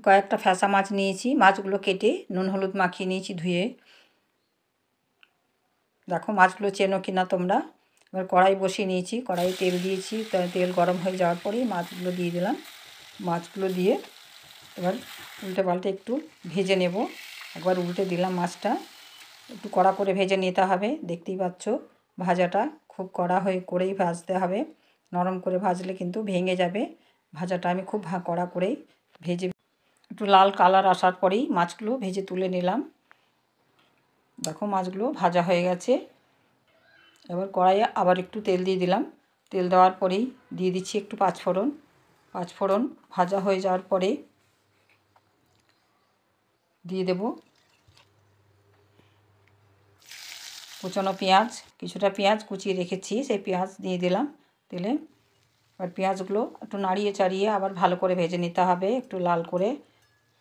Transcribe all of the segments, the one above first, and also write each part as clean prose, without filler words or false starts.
কয়েকটা ফ্যাসা মাছ নিয়েছি, মাছগুলো কেটে নুন হলুদ মাখিয়ে নিয়েছি ধুয়ে। দেখো মাছগুলো চেনো কি না তোমরা। এবার কড়াই বসিয়ে নিয়েছি, কড়াইয়ে তেল দিয়েছি, তেল গরম হয়ে যাওয়ার পরেই মাছগুলো দিয়ে দিলাম। মাছগুলো দিয়ে এবার উল্টে পাল্টে একটু ভেজে নেব। একবার উল্টে দিলাম, মাছটা একটু কড়া করে ভেজে নিতে হবে। দেখতেই পাচ্ছ ভাজাটা খুব কড়া করেই ভাজতে হবে, নরম করে ভাজলে কিন্তু ভেঙে যাবে। ভাজাটা আমি খুব কড়া করেই ভেজে একটু লাল কালার আসার পরেই মাছগুলো ভেজে তুলে নিলাম। দেখো মাছগুলো ভাজা হয়ে গেছে। এবার কড়াইয়ে আবার একটু তেল দিয়ে দিলাম। তেল দেওয়ার পরেই দিয়ে দিচ্ছি একটু পাঁচফোড়ন। পাঁচফোড়ন ভাজা হয়ে যাওয়ার পরে দিয়ে দেব কুচানো পেঁয়াজ। কিছুটা পেঁয়াজ কুচিয়ে রেখেছি, সেই পেঁয়াজ দিয়ে দিলাম তেলে। এবার পেঁয়াজগুলো একটু নাড়িয়ে চাড়িয়ে আবার ভালো করে ভেজে নিতে হবে, একটু লাল করে।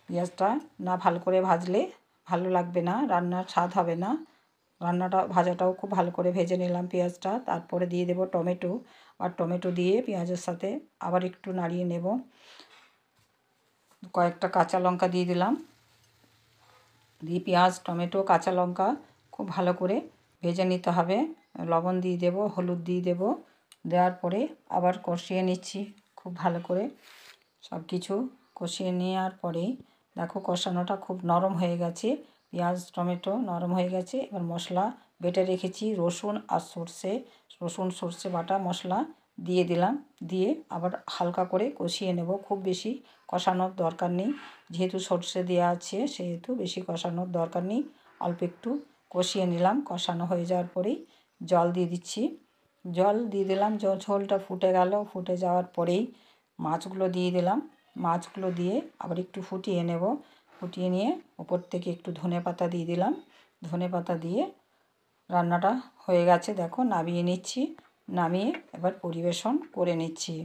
পেঁয়াজটা না ভালো করে ভাজলে ভালো লাগবে না, রান্নার স্বাদ হবে না। ভাজাটাও খুব ভালো করে ভেজে নিলাম পেঁয়াজটা। তারপরে দিয়ে দেব টমেটো, আর টমেটো দিয়ে পেঁয়াজের সাথে আবার একটু নাড়িয়ে নেব। কয়েকটা কাঁচা লঙ্কা দিয়ে দিলাম, দিয়ে পেঁয়াজ টমেটো কাঁচা লঙ্কা খুব ভালো করে ভেজে নিতে হবে। লবণ দিয়ে দেব, হলুদ দিয়ে দেব। দেওয়ার পরে আবার কষিয়ে নিচ্ছি খুব ভালো করে। সব কিছু কষিয়ে নেওয়ার পরেই দেখো কষানোটা খুব নরম হয়ে গেছে, পেঁয়াজ টমেটো নরম হয়ে গেছে। এবার মশলা বেটে রেখেছি রসুন আর সর্ষে বাটা মশলা দিয়ে দিলাম। দিয়ে আবার হালকা করে কষিয়ে নেব, খুব বেশি কষানোর দরকার নেই। যেহেতু সর্ষে দেওয়া আছে সেহেতু বেশি কষানোর দরকার নেই, অল্প একটু কষিয়ে নিলাম। কষানো হয়ে যাওয়ার পরেই জল দিয়ে দিচ্ছি। জল দিয়ে দিলাম, ঝোলটা ফুটে গেল। ফুটে যাওয়ার পরেই মাছগুলো দিয়ে দিলাম। মাছগুলো দিয়ে আবার একটু ফুটিয়ে নেব। ফুটিয়ে নিয়ে ওপর থেকে একটু ধনেপাতা দিয়ে দিলাম। ধনেপাতা দিয়ে রান্নাটা হয়ে গেছে, দেখো নামিয়ে নিচ্ছি। নামিয়ে এবার পরিবেশন করে নিচ্ছি।